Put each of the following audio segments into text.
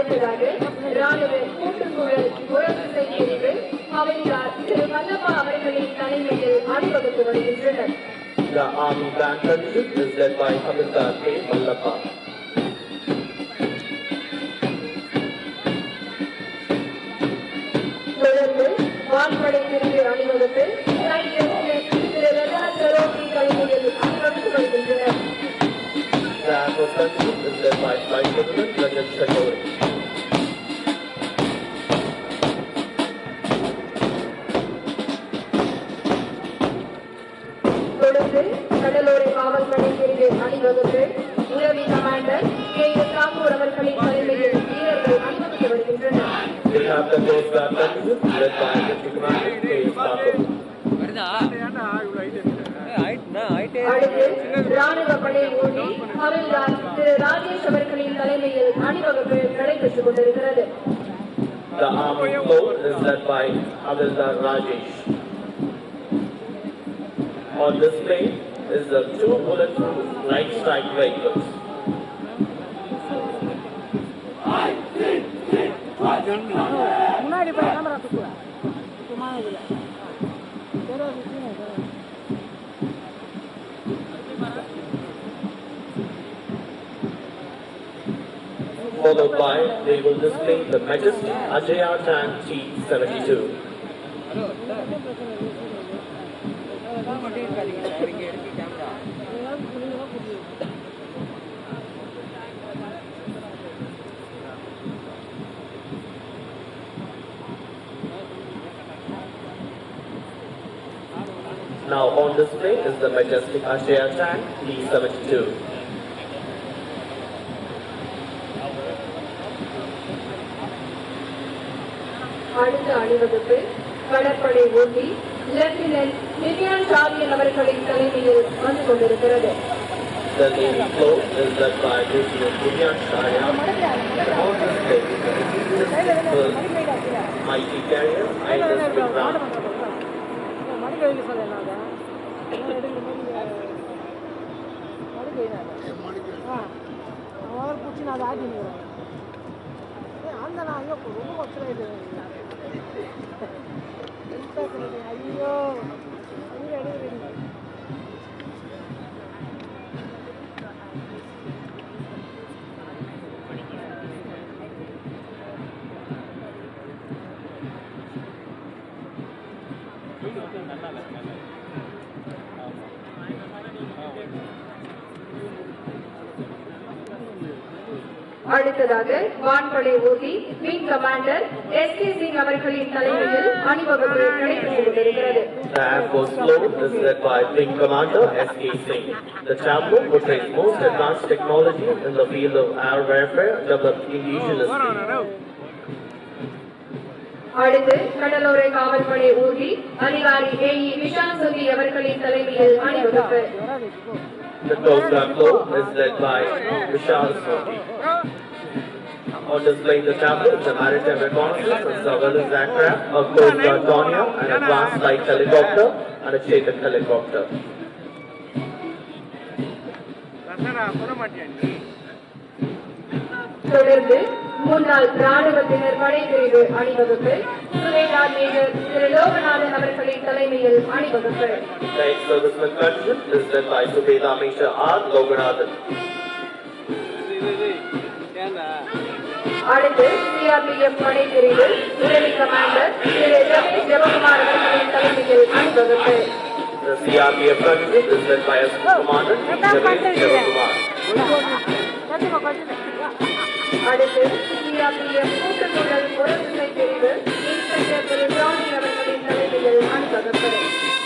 அடுத்ததாக ராணுவ கூட்டுக்குழல் உறவுசை பிரிவு ஹவில்தார் திரு மல்லப்பா அவர்களின் தலைமையில் அணிவகுத்து வருகின்றனர். The Army Band Contingent is led by Havildar K. Mallappa. தொடர்ந்து வான்படை பிரிவு அணிவகுப்பு திரு ரஜா சரோகி தலைமையில் அணிவகுத்து வருகின்றனர். The Air Force Contingent is led by Vice President Rajat Chaudhary. தொடர்ந்து கடலோர காவல்படை பிரிவு அணிவகுப்பு உதவி கமாண்டர் கே எஸ் ராமூர் அவர்களின் தலைமையில் வீரர்கள் அணிவகுத்து வருகின்றனர். We have the Coast Guard Contingent led by Deputy Commander K. S. Thakur. அடுத்து ராணுவ படை ஊட்டி ஹவில்தார் திரு ராஜேஷ் அவர்களின் தலைமையில் அணிவகுப்பு நடைபெற்றுக் கொண்டிருக்கிறது. The Army Float is led by Havildar Rajesh. On display is the two bulletproof light strike vehicles. Followed by, they will display the majestic Ajaya Tank T-72. Now on display is the majestic Ajaya Tank T-72. அடுத்த அணிவகுப்பு கடற்படை ஊட்டி lieutenant Vivian சார்லியன் அவர்களின் தலைமையில் வந்து கொண்டிருக்கிறது. The Navy float is led by Lieutenant Vivian Shaya. On display is the mighty carrier INS Vikram. அடுத்ததாக வான்படை Ooty wing commander S K Singh அவர்களின் தலைமையில் அணிவகுப்பு நடைபெற்றுக் கொண்டிருக்கிறது. The Air Force float is led by Wing Commander S.K. Singh. The chapter portrays most advanced technology in the field of air warfare developed indigenously. அடுத்து கடலோர காவல்படை ஊட்டி அதிகாரி ஏஇ விஷால் சுந்தி அவர்களின் தலைமையில் அணிவகுப்பு. The Coast Guard float is led by Vishal Soti. On display in the chapel is a maritime reconnaissance and surveillance aircraft, a Coast Guard Dornier, an advanced light helicopter, and a Chetak helicopter. தொடர்ந்து முன்னாள் ராணுவத்தினர் படைப்பிரிவு அணிவகுப்பு சுரேகார் major திரு லோகநாதன் அவர்களின் தலைமையில் அணிவகுப்பு. The ex-serviceman contingent is led by Subedar Major R. Loganathan. அடுத்து CRPF படைப்பிரிவு உதவி கமாண்டர் திரு ரமேஷ் ஜெபகுமார் அவர்களின் தலைமையில் அணிவகுப்பு. The CRPF contingent is led by Assistant Commander Ramesh Javakumar. அடுத்து சிஆர்பிஎஃப் கூட்டுக்குழல் உறவுசை பிரிவு இன்ஸ்பெக்டர் திரு ஜானி அவர்களின் தலைமையில் அணிவகுப்பு.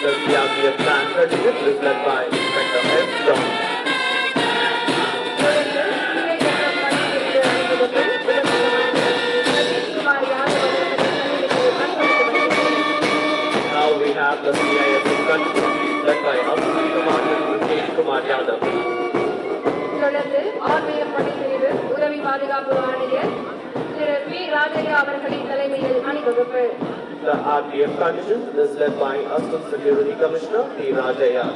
The CRPF Band Contingent is led by Inspector S. John. தொடர்ந்து சிஐஎஸ்எஃப் படைப்பிரிவு அணிவகுப்பு உதவி கமாண்டர் சதீஷ் குமார் யாதவ் அவர்களின் தலைமையில் அணிவகுத்து வருகிறது. Now we have the CISF contingent led by Assistant Commander Rakesh Kumar Yadav. தொடர்ந்து ஆர்பிஎஃப் படைப்பிரிவு உதவி பாதுகாப்பு ஆணையர் திரு பி ராஜையா அவர்களின் தலைமையில் அணிவகுப்பு. The RPF contingent is led by Assistant Security Commissioner P. Rajaya.